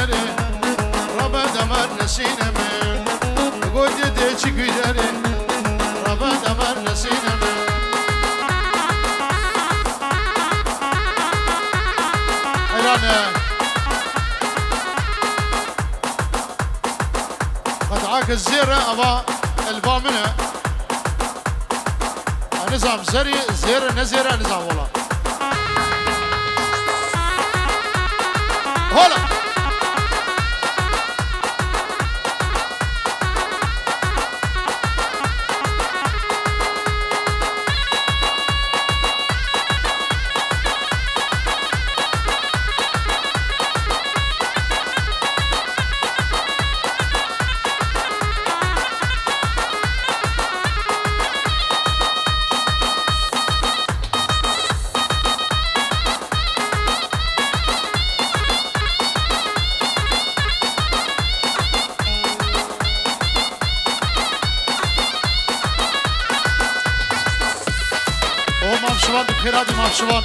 güleri Rabbe demar nesineme Goyde deci güleri Rabbe demar nesineme Elane قطعك الزيرة أبا البامنة نظام زري زيرة نزيرة نظام والله هلا مافشوان بخيرات مافشوان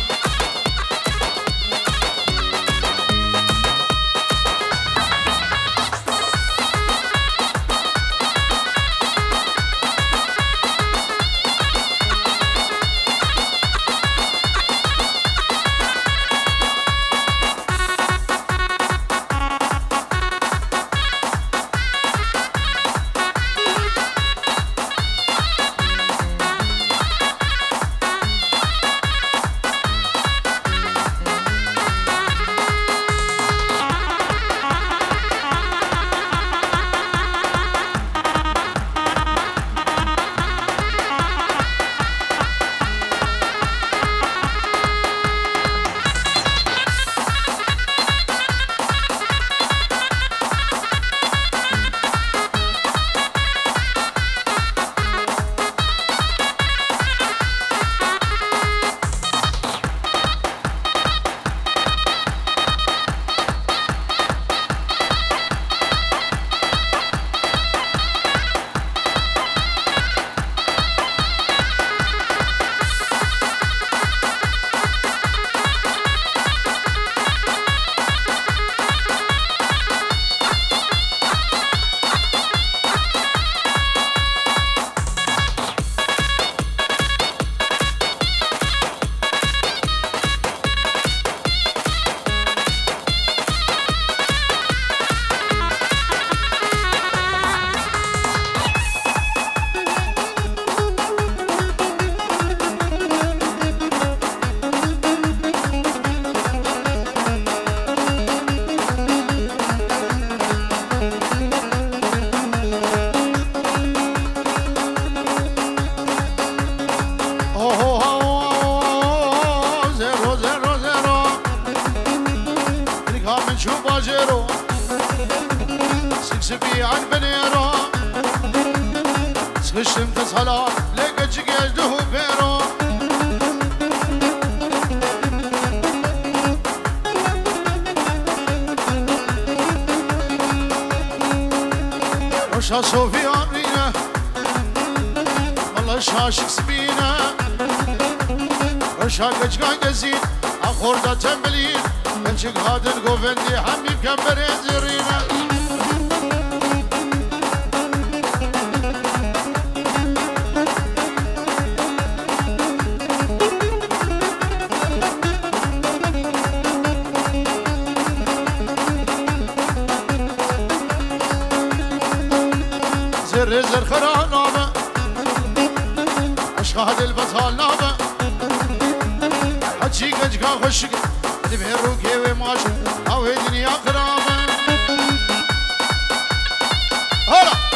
صوفيان رينا والله شاشك سبينا رشاق جقان قزين أخوردا تنبلين بلشق هادن قوفندي حميم كمبرين زرينا زر خران نابا عشق البطال نابا حجي قجقا خشق دبه روكي وماشي هاوي دنيا قرابا هلا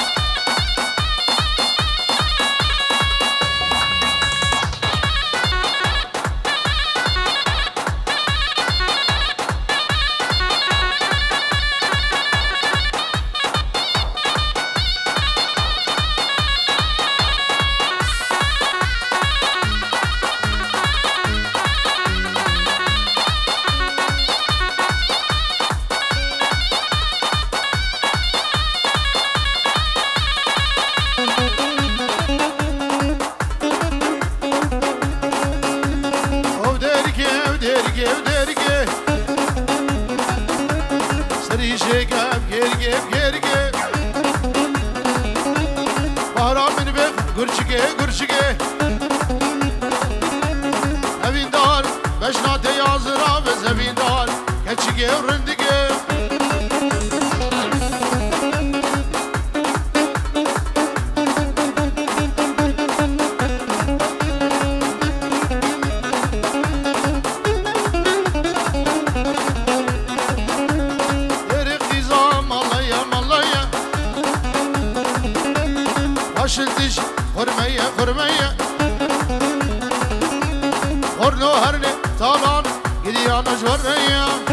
ريشي قاب قرقب بهرا من بيخ قرشقه هفين دار بشنات يازرا بز هفين دار كتشقه ورندقه شلتش فرمية غرنو هرني طالان قديان جورية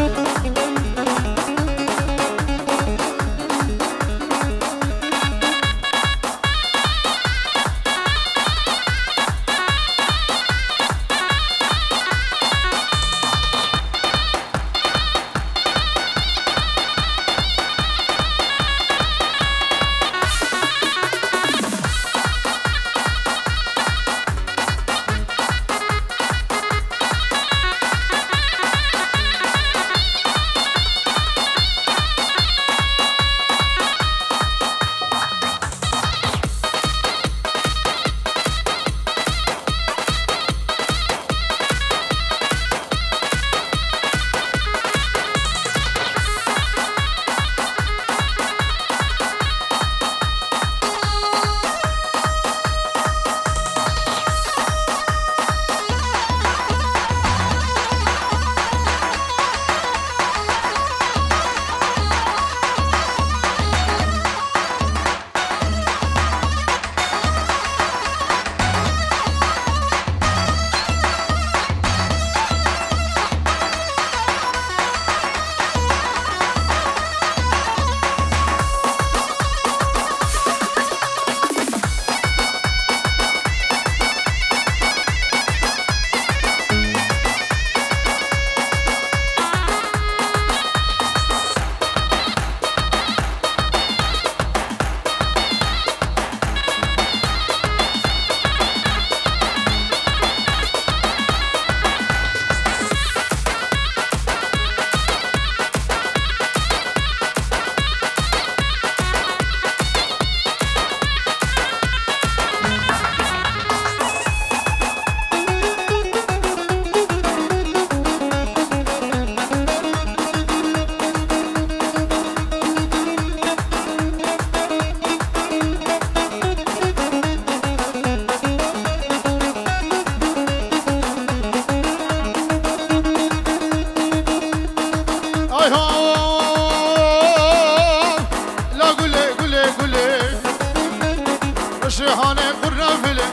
شهانه قرنفله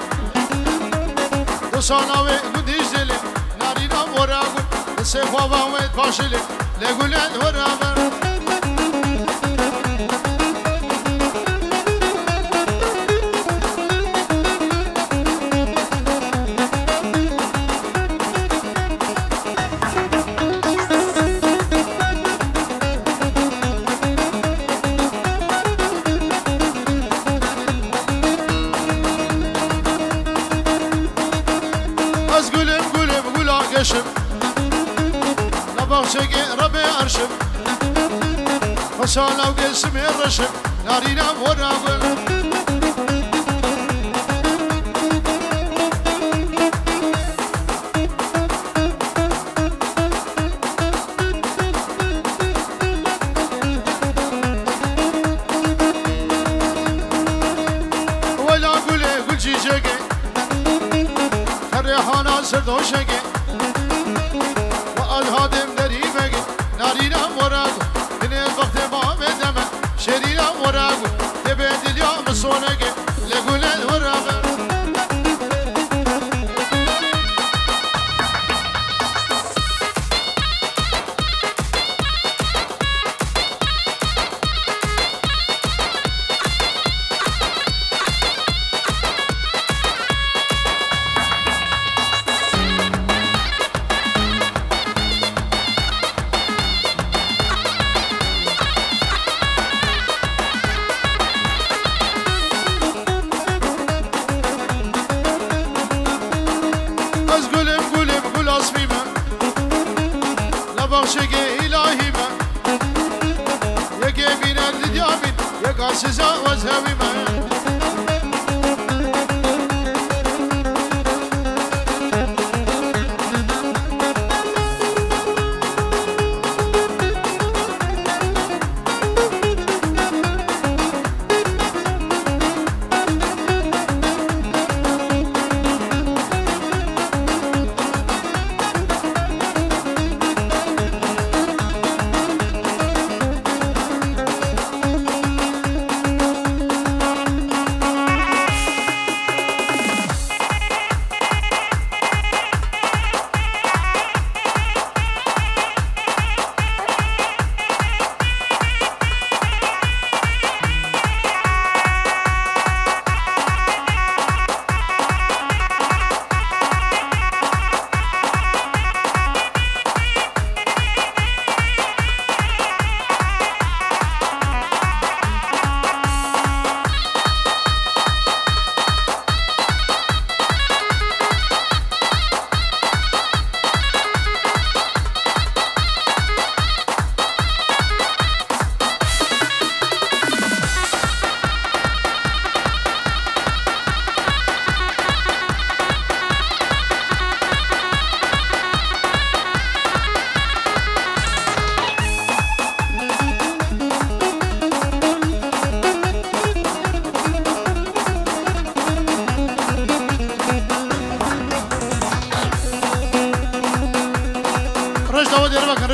دوساناوي قديزله نارينا وراغو سيفاوا ويت باشله لغولن ورابر نباخشقي ربي أرشم وصالا وقسمي الرشم نارينا ورابل ولا قل جيجيجي الريحانة سردوشقي هادم دريمك نارينا وراغو من الوقت ما بدم شرينا وراغو تبعد اليوم صونك لقول الوراغو سزا وزهوي ما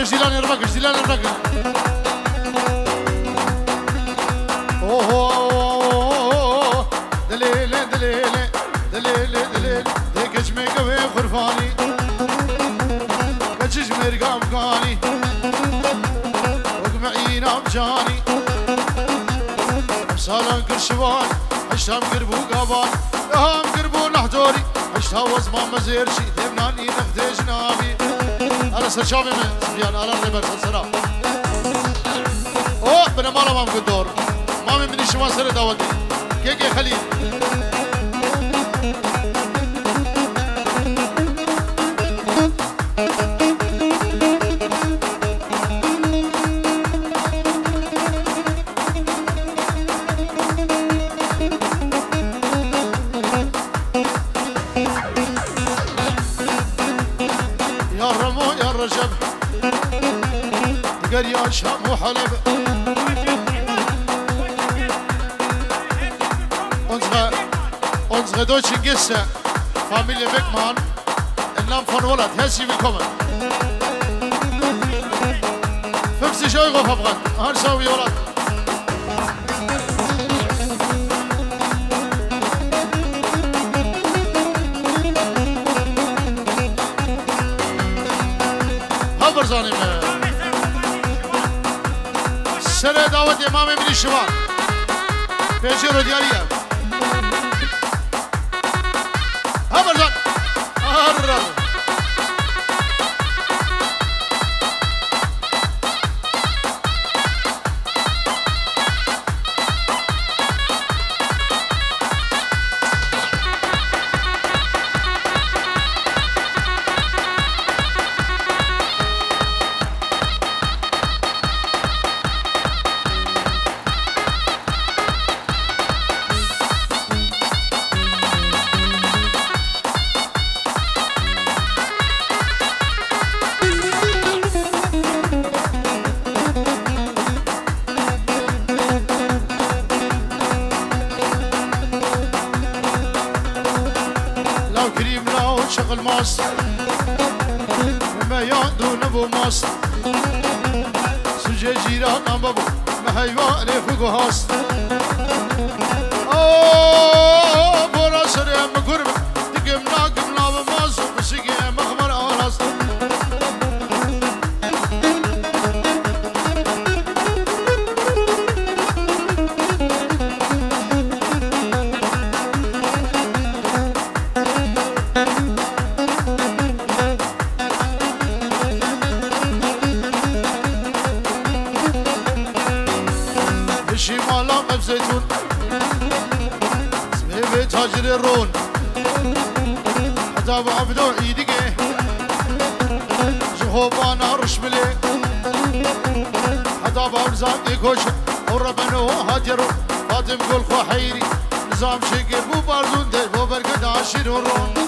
رجلان يربك رجلان يربك اوه دليل دليل دليل دليل ديكش ميقوي خرفاني كجش مرقام قاني وقمعين امجاني سالان كرشوان عشتام قربو قابان هم قربو نحجوري عشتا وزمان مزيرشي دمناني نخدي جنابي أنا سرشامي من سبيان أنا ريبر سلسلة أوه بنا مالا مام قدور مامي مني شما سر داودي كي خليل يا شام وحلب unsere deutschen Gäste Familie Beckmann im Namen von Roland herzlich willkommen 50 € verbrannt Hallo Roland Haberzanım سر دعوت امام ابن شوار پیش رو دیاریه هبرزان هررم شغل ماس ما يعدون ابو ماس سجى جيران بابو ما هيوان فوق هاس اوه برا سريع مقرب تقمنا قمنا بماس وبسقي مخمر آلاس شمالا زيتون اسمي بيت تاجر الرون حتى ابو عبدو عيدك جهوبانا رشملي حتى ابو عبزاق يكوش وربنو هاجرو فاتم گل خو حیری نظام شکر بو بردون ده بو برگد عشیر و رون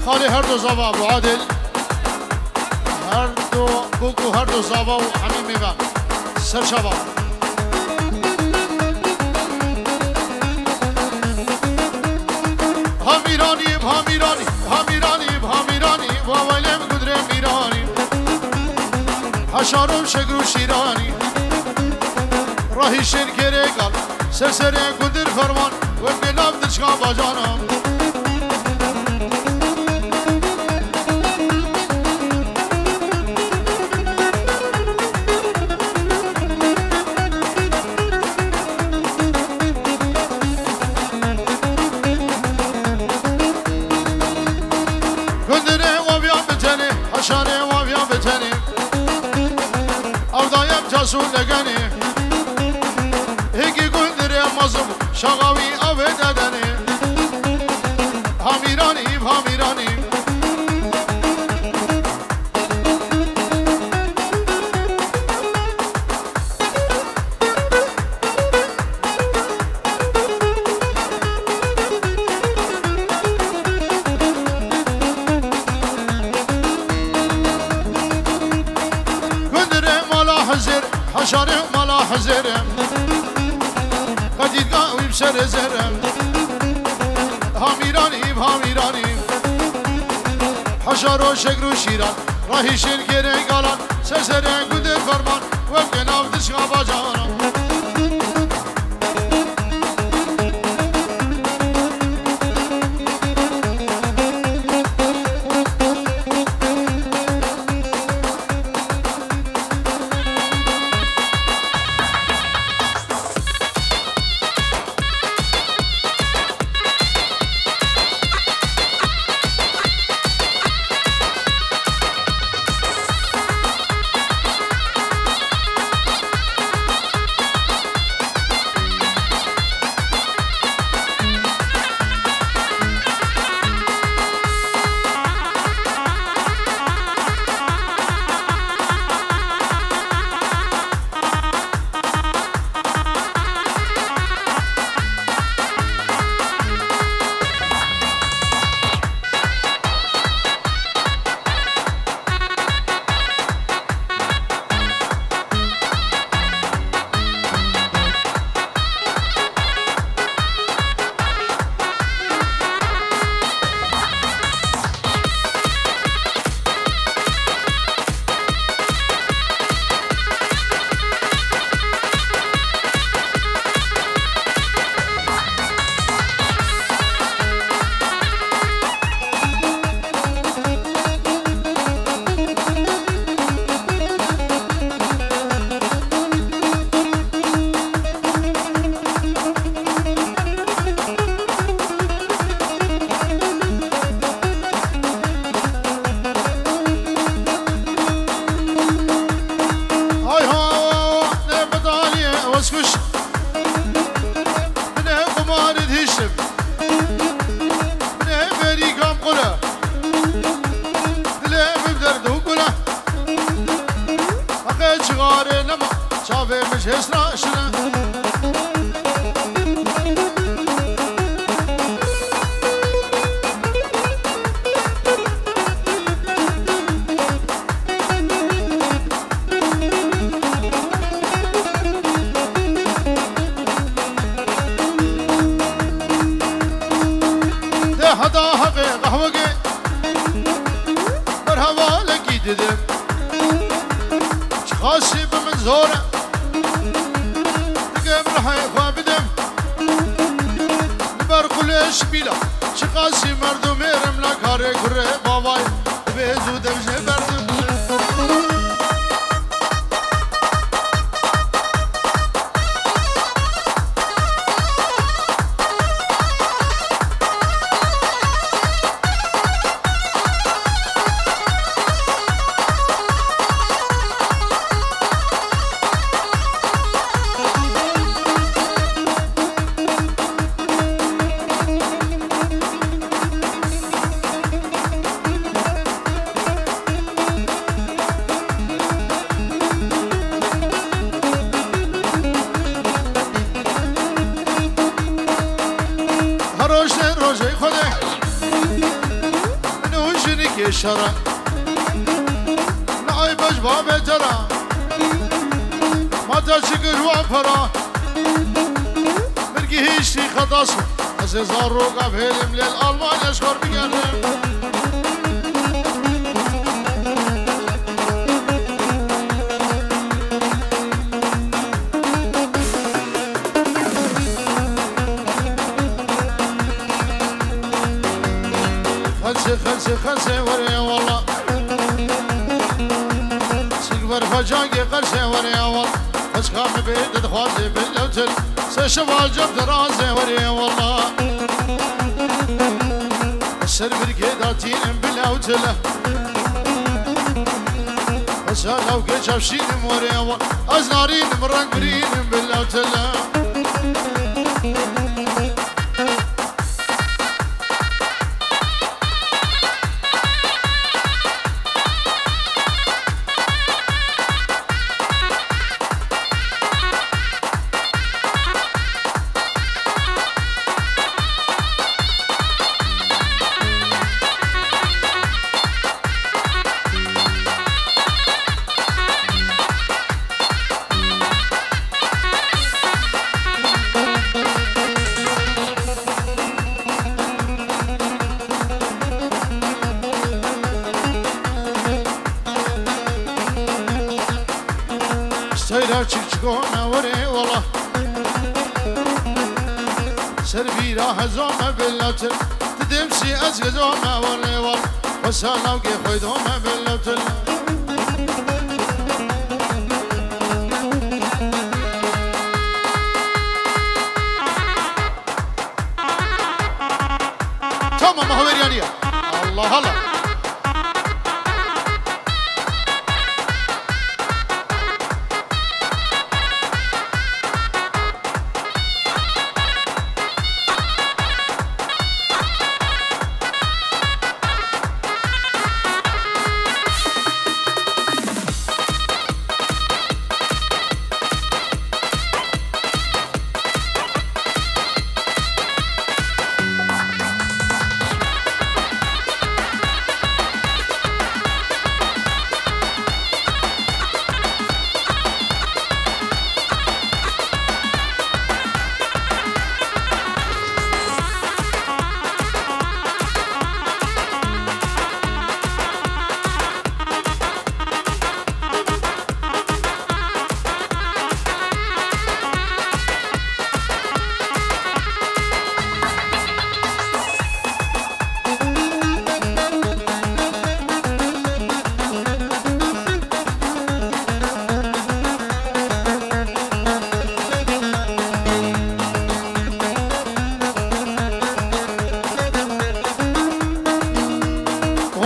خالي هردو زابا ابو عادل هردو بوكو هردو زابا وحميمي بان سر شباب هاميراني هاميراني هاميراني هاميراني وويلم قدر ميراني حشارو شكرو شيراني راهي شركري قال سرسري قدر فرمان وبناب دشقا باجانا حشانه وابيا بتني أرضايم جاسو لقاني هيكي قدر مظلوم شغاوي أبد أدني هاميراني بهاميراني حشانه مالا حزرم قدید قاوی بسر زرم هامیرانی هامیرانی حشار و شکر و شیران راهی شرکره گالان سرسره گوده فرمان و بکناو دشقا باجانم هدا حقي قهوقي مرحبا لكي ددم خاصي بمنزورة تقام رحي خوابدم نبر كلش بيلا شقاسي مردو ميرم لكاري كري باباي بيزو دمجي بردم شرع نعيب أجباب ترى ما تشكر وفرا مرقي هيشتي خطاصه أزيزار روقا بهلم للألمان يشكر بقرم خلسي وريا والله سيكبر فجاقي قرسي وريا والله فسخام بيد دخوازي باللوتل سيشوال جبت رازي وريا والله السر برقيداتين باللوتل وسالا وقيت عفشين وريا والله أزنارين مرق برين باللوتل سيرا تشكونا وري والله سربيرا هزوما باللوتل تدمسي أزقزوما وري والله وسالا وقي خويدوما باللوتل تمام ما هو بريانية الله الله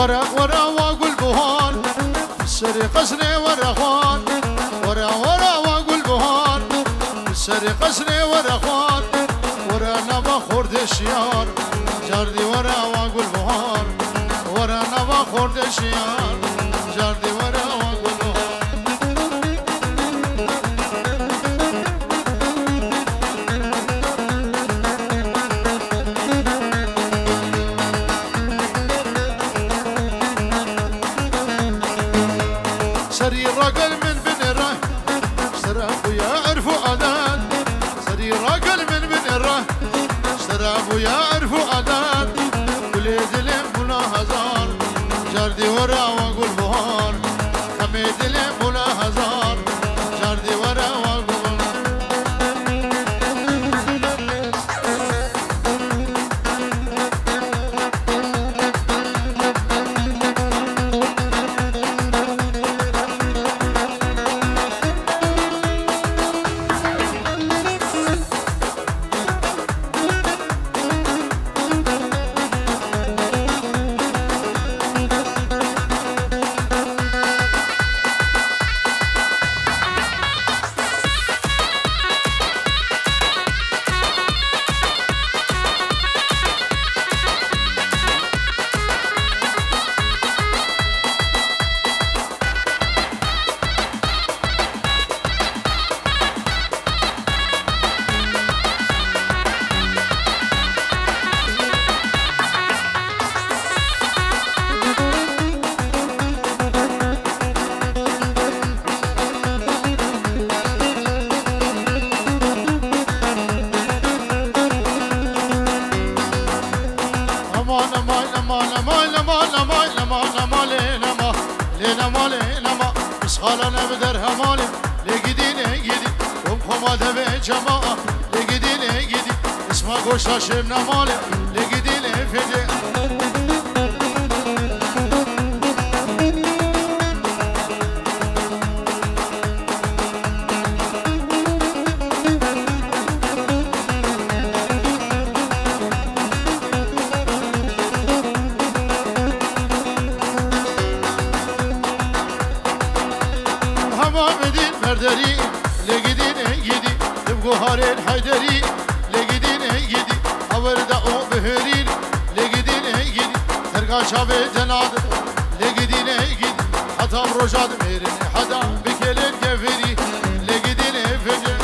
ورا ورا واقول بهان سري قصري ورا خوان ورا ورا واقول بهان سري قصري ورا خوان ورا نبا خورد شيار جاردي ورا واقول بهان ورا نبا خورد شيار جاردي ورا واقول بهان سري الرجل من بن الره اشترى ابويا عرفوا اذان سري الرجل من بن الره اشترى ابويا عرفوا اذان لما لما لما لما لما لما لما لما لما لما لما بس خالنا بدرها مالي لقديني قدي ومخما دبي جماعة لقديني قدي اسمع قوشة شرنا مالي لقديني فدي مردري لقديني يدي تبقوا هارين حيدري لقديني يدي أورد أو بهرين لقديني يدي ترقى شابي جناد لقديني يدي حتى برجاد ميرين حدا بكلين كفري لقديني فجر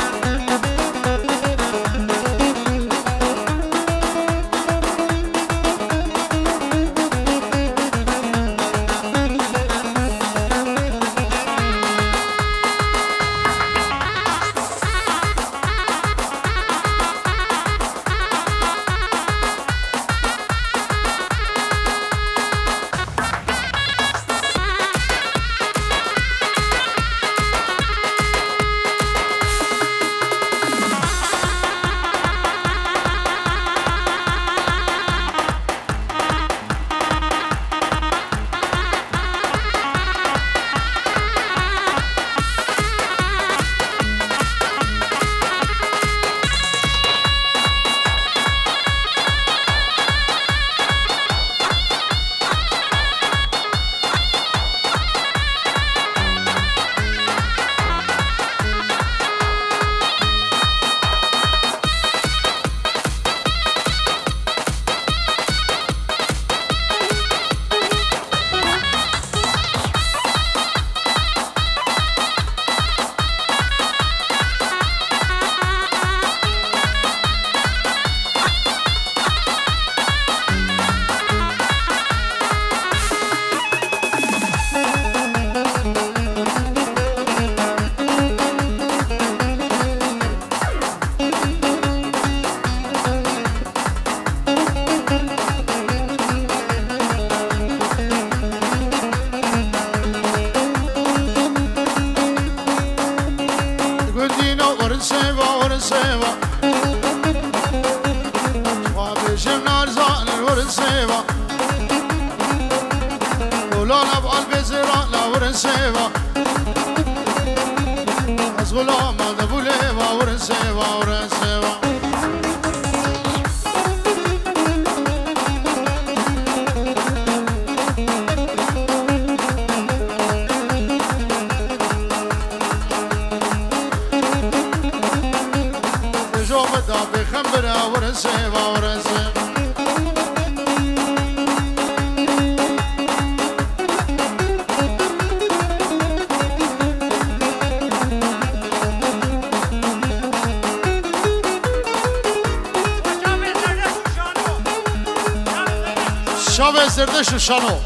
شاوه زردش شانو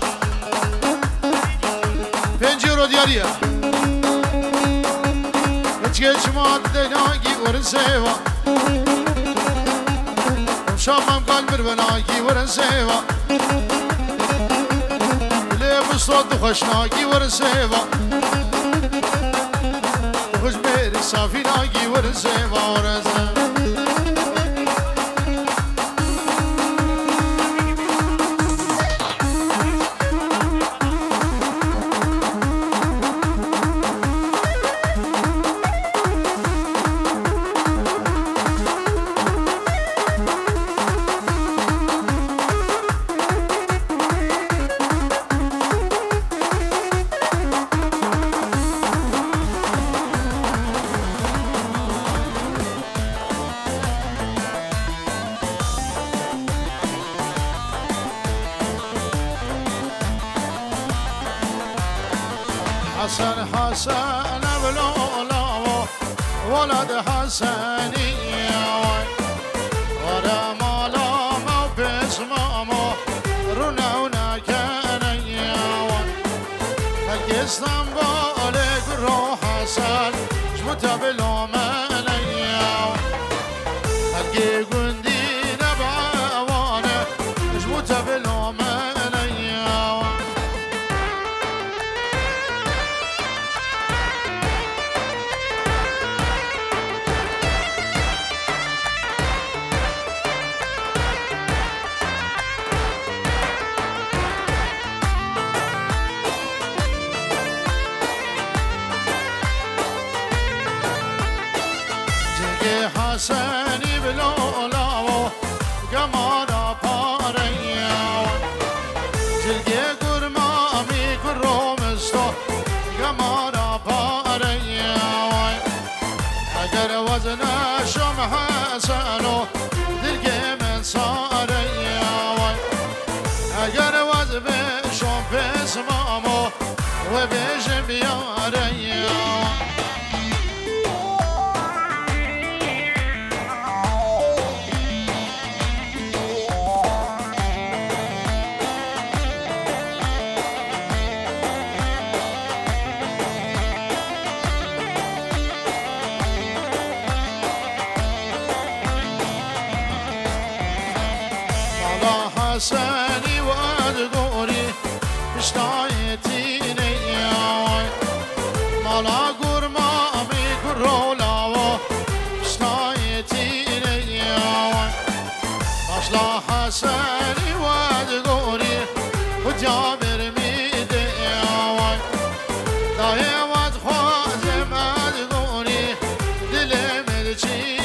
5 euro diaria هیچ ماد دناگی ورن سیوا شامم قلب بناگی ورن سیوا لیب صوت خوشناگی ورن سیوا خوش بیر صافی ناگی ورن سیوا ورن سیوا حسن حسن بلولا ولد حسني ورا مالا ما بسمامو رونا كانيا خلق اسطنبول روح حسن جمت بلو منيا خلق قندي نبعوانه جمت بلو حسني بلولاو قمارا باريا جلقي قرمامي كرومستو قمارا باريا اگر وزن شم حسنو دلقي من صاريا اگر وزن شم بسمامو وبيجم بياريا حسني وادغوري مشتايتيني مالا قرمامي قرولاو مشتايتيني اشلا حسني وادغوري وجابر ميدي داهي وادخوازم ادغوري دلي ملچيدي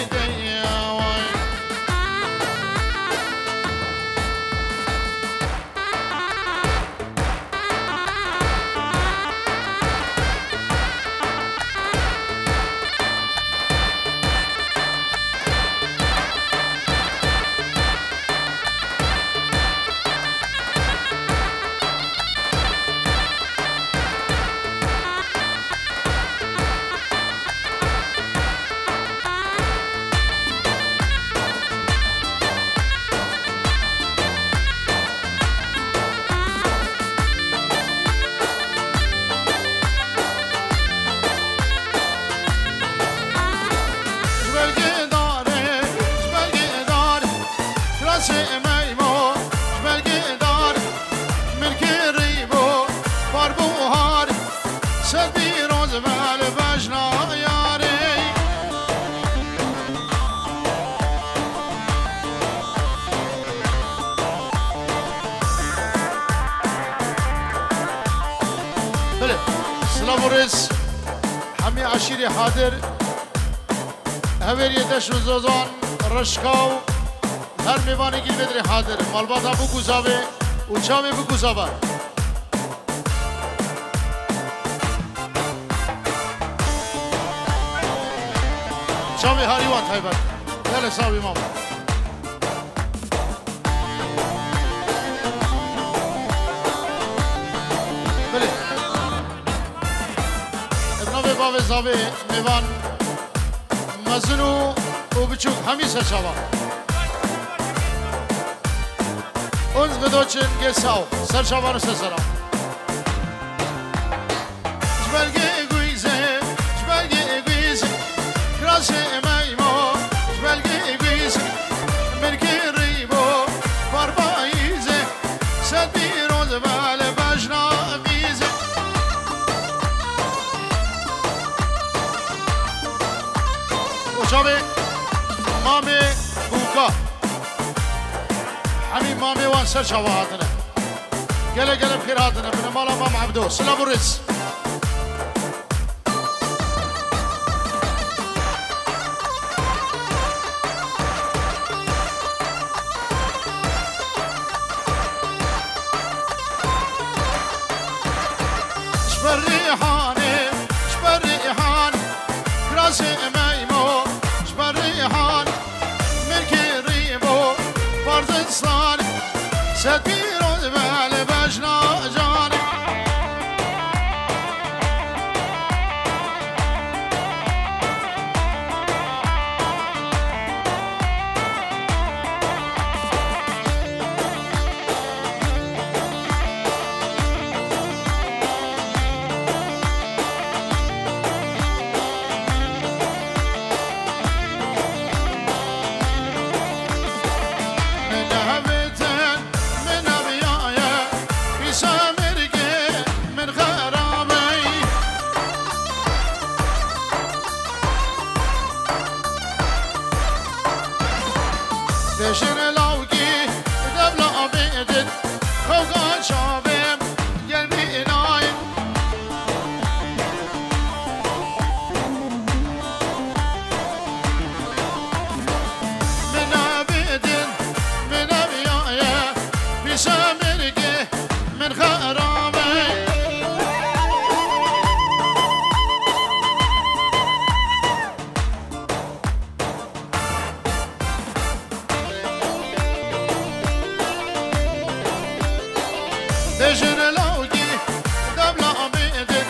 سلاموريس حمي عشيري حاضر هوري دش وزوزان رشكاو هر ميواني گير بدري حاضر مالباتا بو گوزاوه وچاوه بو گوزاوه چاوه هاريوان تايبت يلا ساوي ماما باوه زاوه میوان مزنو و بچوک همی سرچاوا اونز بدوچن گساو سرچاوا رو سرسرام جبلگه گویزه کراسه میمو جبلگه گویزه مرکی ریبو بارباییزه سد بیروز بله بجنا بیزه وشابه مامي بوكا حمي مامي وان سر شواهاتنا قال بخير هاتنا من مالا مام عبدو سلام الرس شبر ريحان كراسي ميمو شبر ريحان ملكي ريبو فرز الصان ستيرو زبال بجنا جاني من أبيايا في سامر من خرامي دجن لوجي دبلا ميدن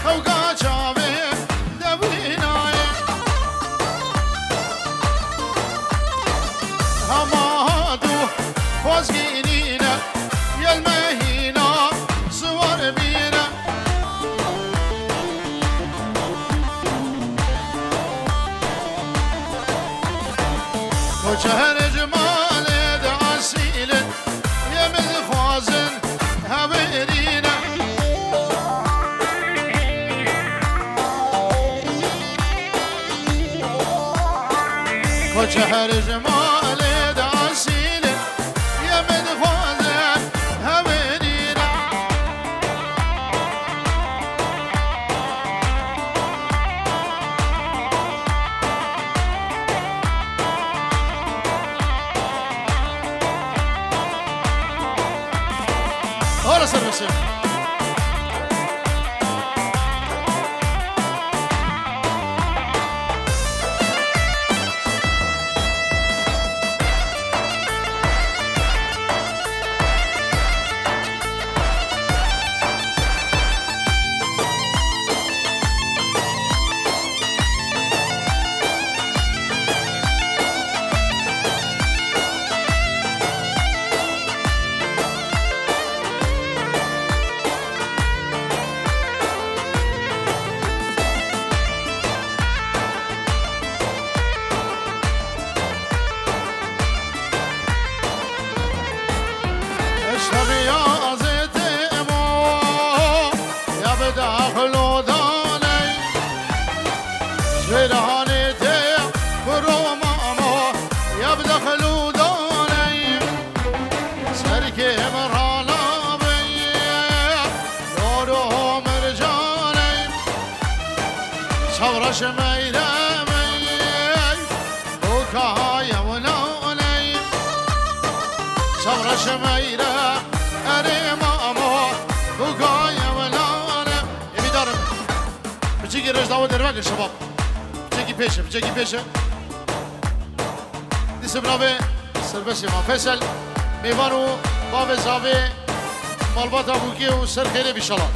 خوقا جامي دبيناي همادو فوزقينينا يا المهينا صور بينا وجهر جمال دعسيل يا مذخوازن هبرينا وجهر جمال دعسيل يا مذخوازن هبرينا هلا سرسم اشرب يا زيت امو يا بداخل داني شرهانتي برومامو يا بداخل داني سركي مرانا بي دورو مرجاني صبر شميرمي بكايا وناني صبر شميرمي ماما بقايا ولانا يمي دارم بتجي رجداوة دربك الشباب بتجي بيشه دي سبرابي سربسي ما فيصل ميوانو باب زابي مالبات ابوكي وسر خيري بشلا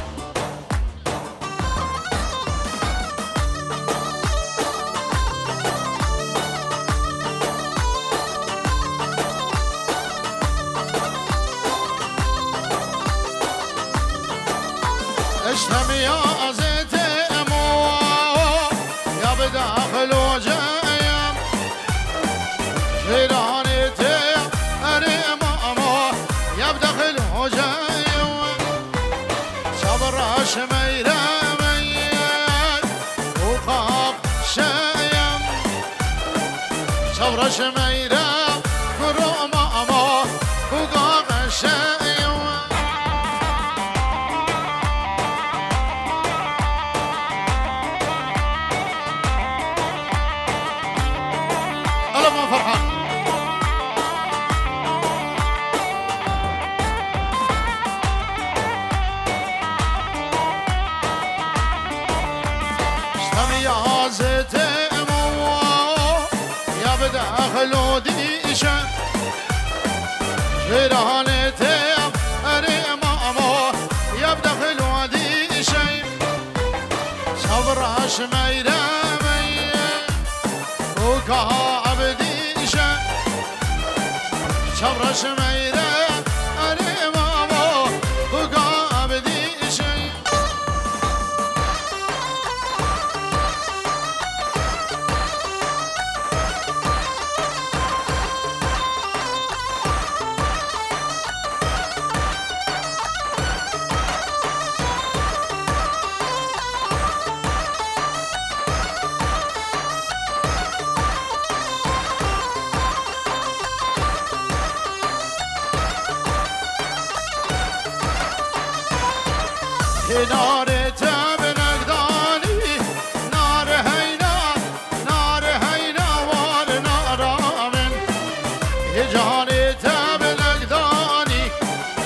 اشهم يا زيت امو يا بداخل وجايم شيرانتي انا ماما يا بداخل وجايم صبر شميرمي وقاق شايم صبر شميرم كرو ماما وقاق شايم فرحان اشتم يا زيت امو يا بداخل وديشه شيرانتي اري ماما يا بداخل وديشه صبر شميرمي وكا صبر شميرة أنا ماما بقى بدي شيء نار تاب نقداني نار هينا وار نار من هجاني تاب نقداني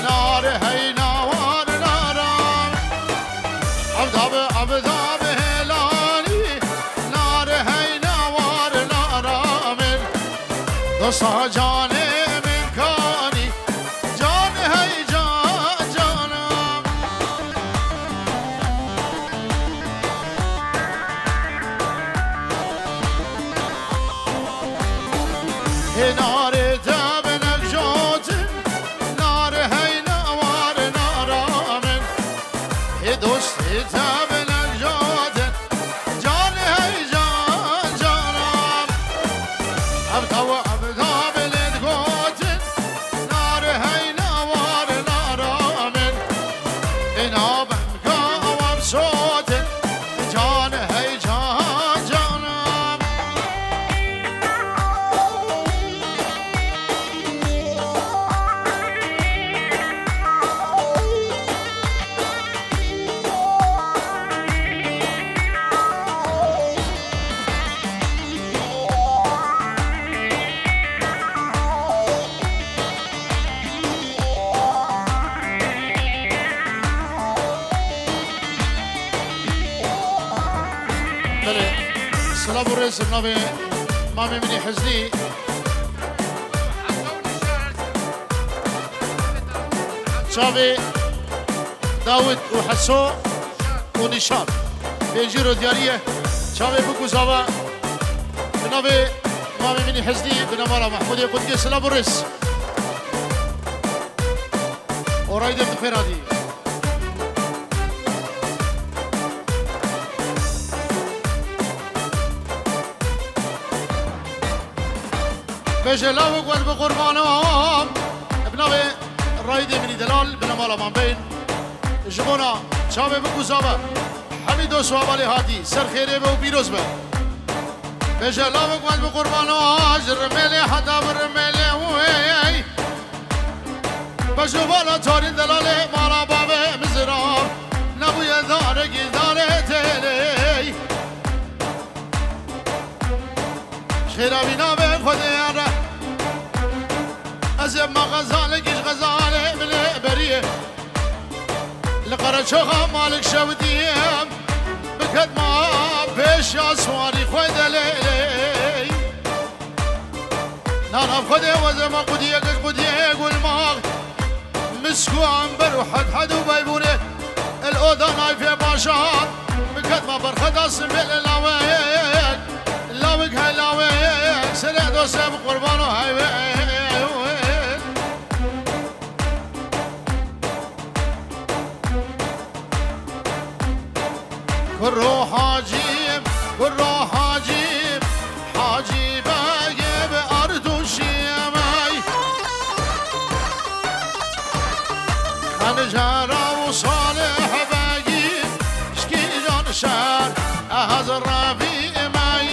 نار هينا وصا جان من كاني جان هي جان جانم نار تابنك جوت نار هي نوار نار من دوست تابنك جوت جان هي جان جانم أبدا سلام الرئيس النبي مامي مني حزني شافي داود وحسو ونشان بيجيرو دياريه شافي بكو زابا النبي مامي مني حزني بنمارا محمود يقول سلام الرئيس ورايد بخير هذه بجلاو قول بقربانهم ابنوي رايدي مني دلال بنمالا من بين جبونا شابه بكو زابا حميدو سوابالي هادي سر خيري بو بيروز به بجلاو قول بقربانهم جرميلي حدا برميلي وي بجوالا تارين دلالي مالا بابي مزرار نبويا دارقي داري تيلي خيرابينا بخديانا أزيب ما غزالك إيش غزالي من بريه لقرا شوخة مالك شوديم بكد ما بيش أسواري خود ليلي نانا بخدي وزي ما قديك قديك والماغ مسكو عنبر وحد حد وبيبوني الأوضة نايفة باشان بكد ما برخد أصم باللاويك لاوك هاي لاويك سرع دوسة بقربانو هاي كرو حاجيب كرو حاجيب حاجيب اجيب ارض الشيماي خنجارة وصالح باجيب شكي جان شار اهز الربيع ماي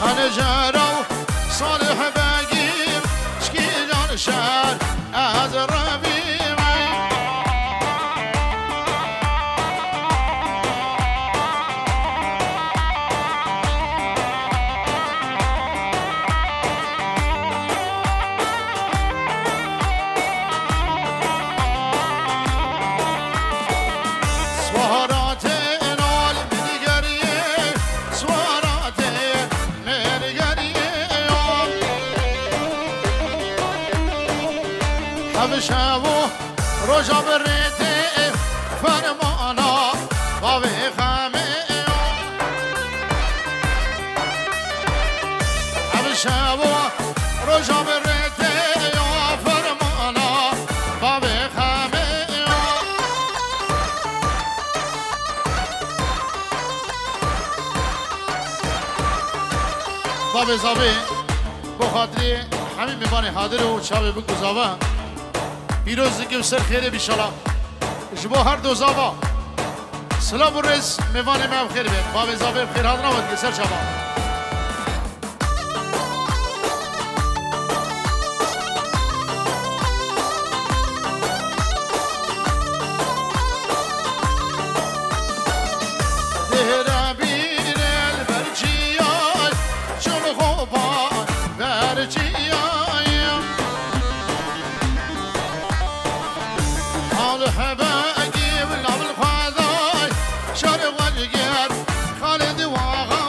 خنجارة وصالح باجيب شكي جان شار اهز الربيع شابو روجا بريتي فرمانا بابي خامي شابو روجا بريتي فرمانا بابي خامي بابي زابي بخاطري همین میبانی حاضر و شابه بگو زابا پیروز که سر خیره بیشالا جبو هر دو زابا سلام و رز میوانه ما بخیر بید بابی زابه بخیر حاضر نبود که سر شابا خالد واغا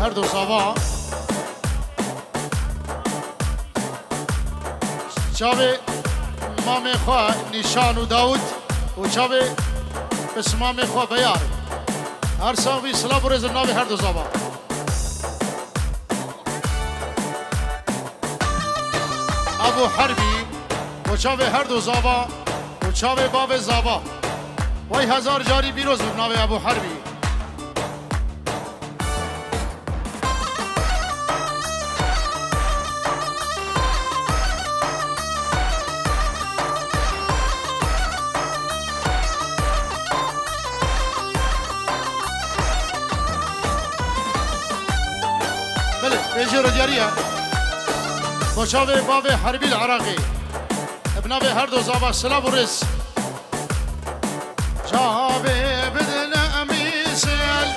هر دو زاوا چاوه مام خواه نشان و داود و چاوه بس مام خواه بیار هر ساوی سلا برز ناوی هر دو زاوا ابو حربی و چاوه هر دو زاوا و چاوه باب زاوا وای هزار جاری بیروز ناوی ابو حربی بيجي رجالية وشافي بابي حربي العراقي ابنابي هردو زابا سلاب ورس شافي بدنا ميسل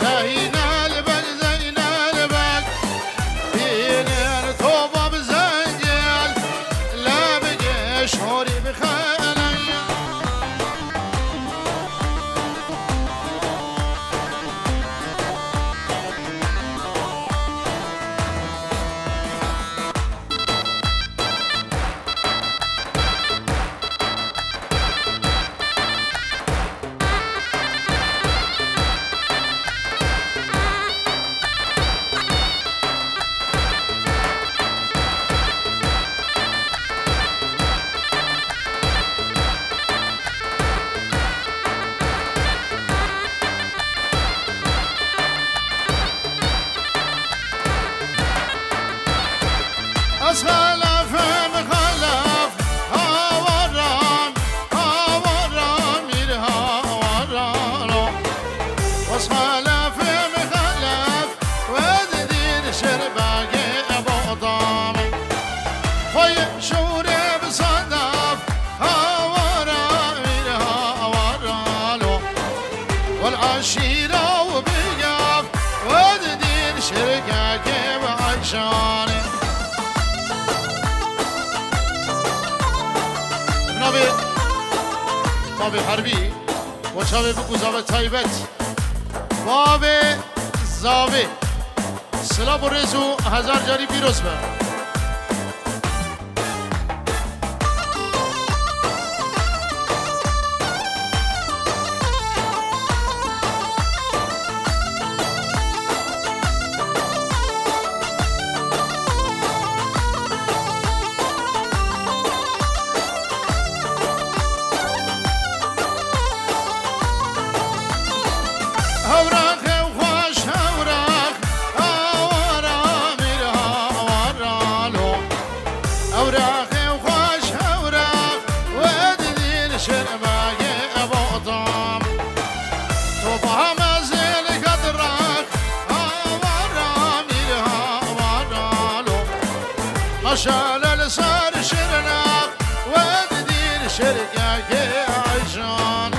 زينا البل زينا البل بين توبة بزنجل لا بقى شهوري بخيالي بابي حربي وشابي بكو زابي تايبت بابي زابي سلام ورزو هزار جاري بيروز به شال صار شرناق ودين شرقاك عشان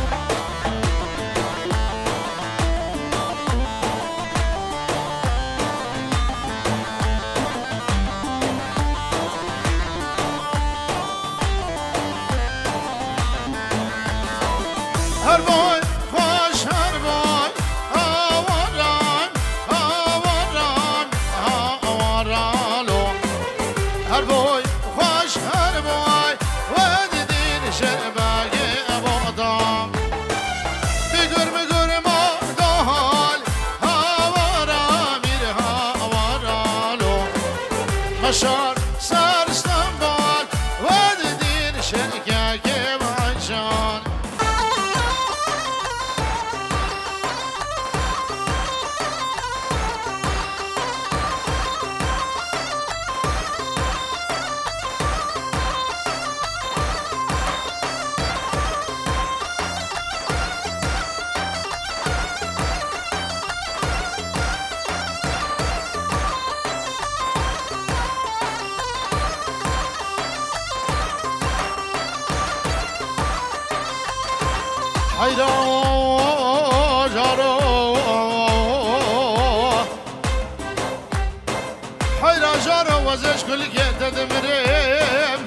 هربوي خوش هربوي هاوران هاوران هاورالو هربوي خوش هربوي ودين شرباي ابو ضام بقر ما دهال هاورا ميرها هاورالو مشار صار اسطنبول ودين شرقاي وعشان hayda jaro hayda jaro وزش كل كده دمرم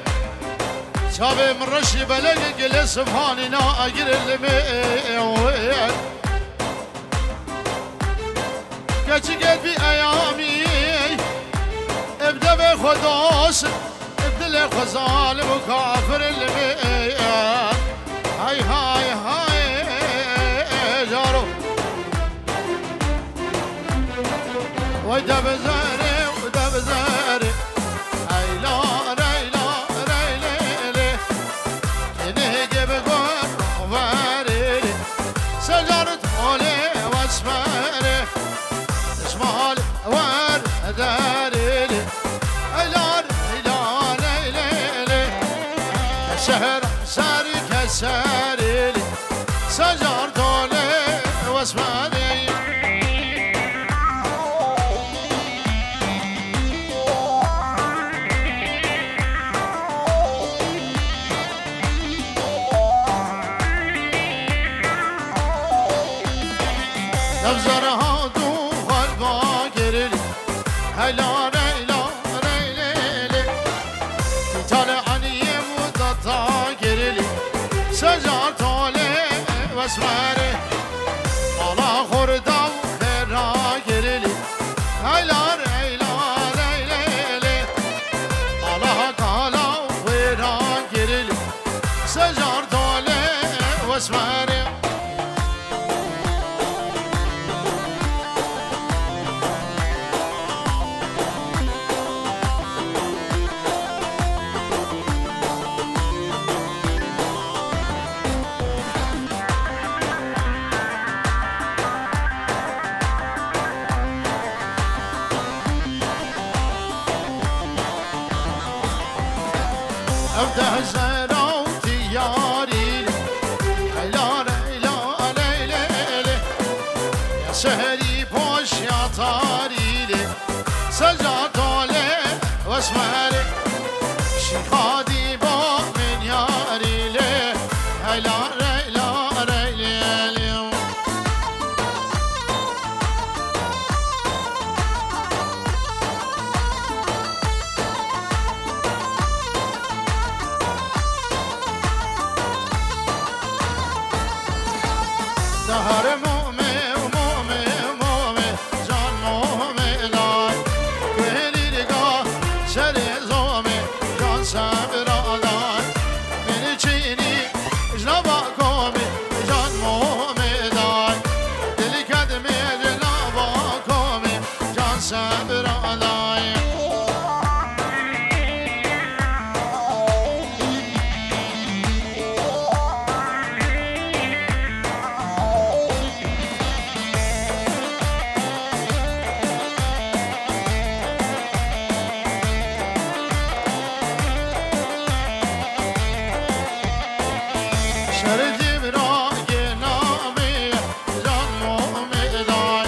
شابي من رشي بلق قل سبحاني نا اجر المين كاتي قلبي ايامي ابدا بخدوس ابدا لي ظالم وكافر الميان هاي هاي هاي جارو ودا بزاري ودا بزاري هاي لا ريلا ريلي كنه جيب قول وفاري سجرت حولي واسفاري اسمال وار داري ايلان ايلان ايلي الشهر ساري كساري سجرت حولي واسفاري نفزرها دو قلبا گریلی هیلا ریلا ریلی تیتال عنیه مدتا گریلی سجار تاله واسمره مالا خورده و خیرا گریلی هیلا ریلا ریلی مالا کالا و خیرا گریلی سجار تاله واسمره ابدا زرا تياري هيلا ليلا ليلي يا سهري بوش يا طاري سجاد علي واسمري شيخادي با من ياري لي هيلا ليلا ليلي دهر مومي ومومي مومي جان مومي لاي كهلي لقا شري زومي جان سابر لاي من چيني جنبا كومي جان مومي لاي دلي كدمي جنبا كومي جان سابر لاي شردي براقي نامي جان مومي داي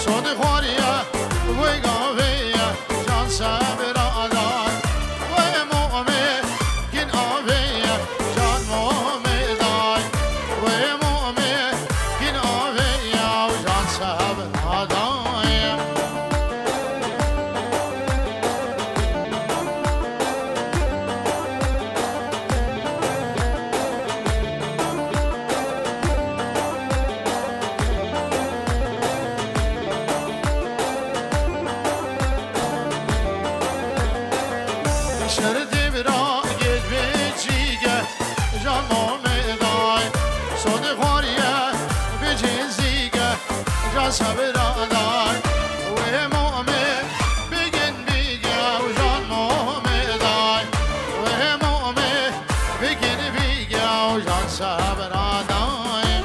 صوني خواريا ويقافيا جان سابر داي ومومي كن آفيا جان مومي داي ومومي كن آفيا وجان سابر داي شردي براقي بيجيجا جان مومي داي صوني خواريا بيجيزيجا جان سابر داي ومومي بيجن بيجا وجان مومي داي ومومي بيجن بيجا وجان سابر داي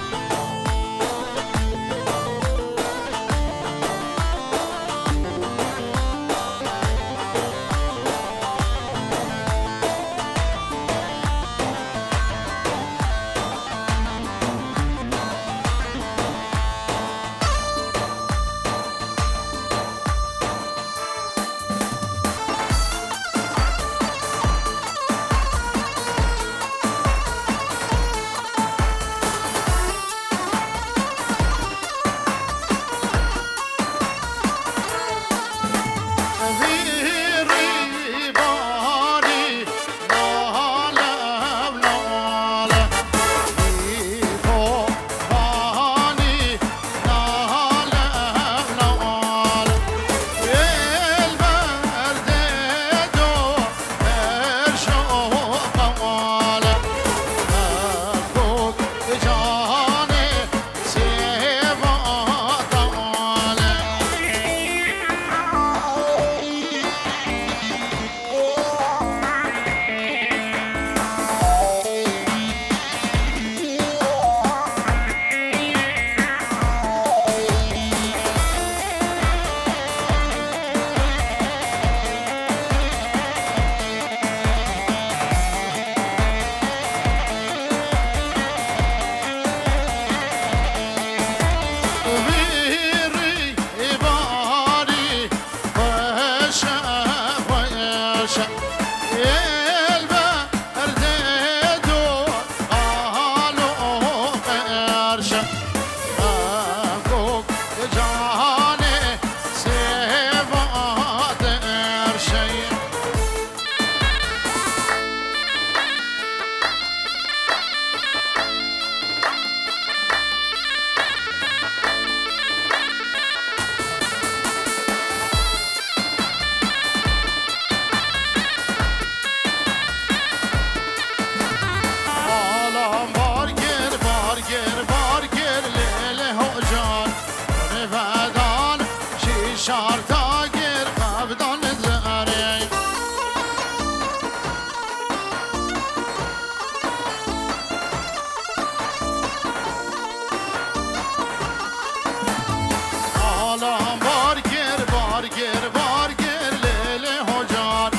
بارگیر لیلی هجار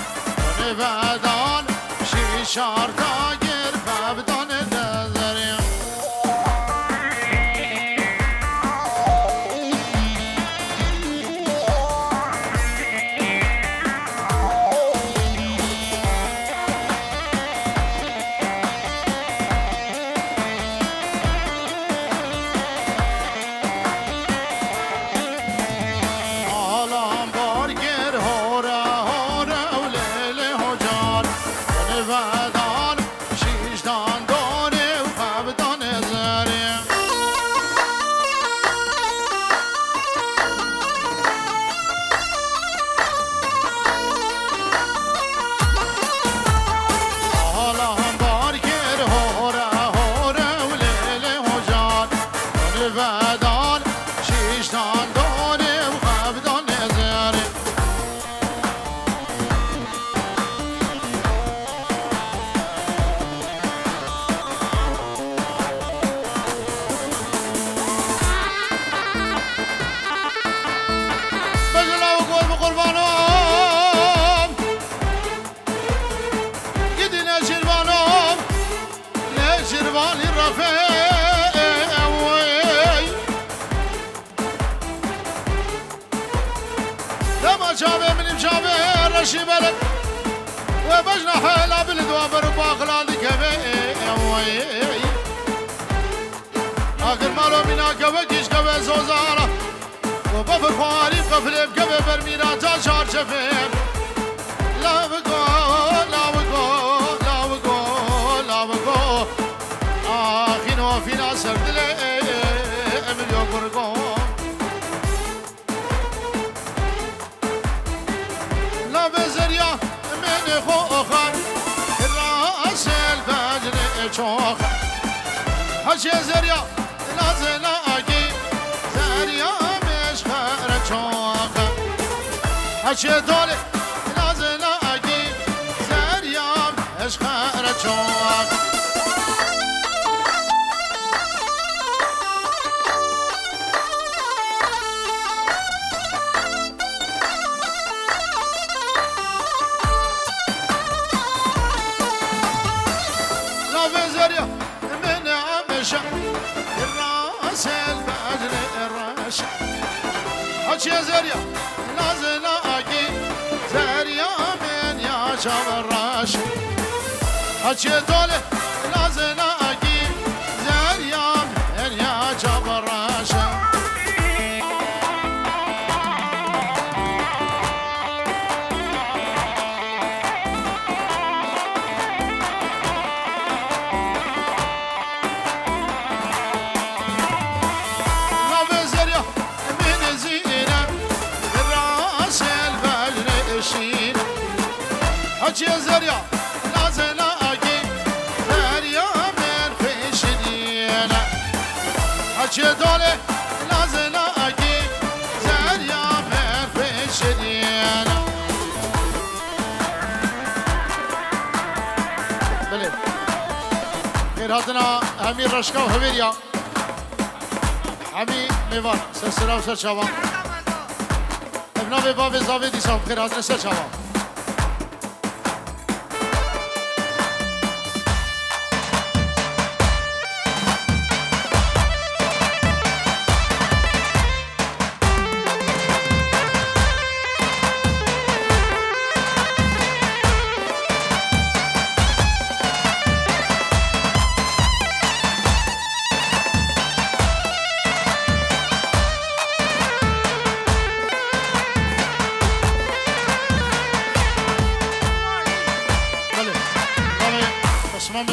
کنه بدان شیشار تا گیر فبدان دزریم شبلك وبجنا حيلا بالدوابر وباخلالي كبي آخر مالو بنا كبي كيش كبي زوزارة وبفر خواري بقفلي بكبي برمينا تاشار شفيم لا بقو لا بقو لا بقو لا بقو آخينو فينا سردلي امليو قرقو بزریا من خوخان راس الفجر چوخ هچ زریا نازل اگی زریا مشخر چوخ هچ دول نازل اگی زریا مشخر چوخ الراس الفجر الرش حكي زريا لازم الاقي زريا من يا شام الرش حكي دولي لازم الاقي زريا من يا شام الرش حكي زريا لازم الاقي زريا من فيش دينا حكي دولي لازم الاقي زريا من فيش دينا بلي غير هاتنا همي رشكا وهبيريا همي ميوان سسرا وسرشاوان ابنا بباب زاوي دي سام غير هاتنا سرشاوان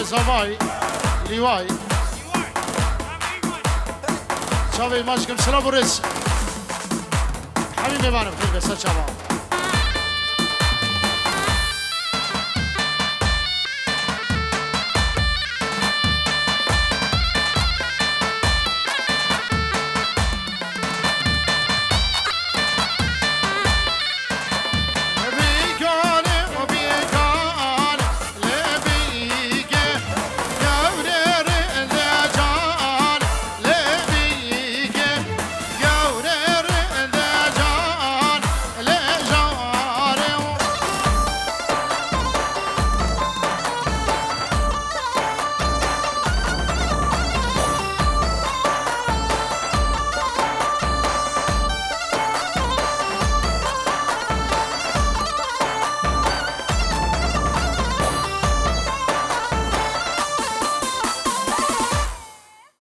زواي لواي شافي ماشكم سلام ورس حبيبي معنا بخير بس شباب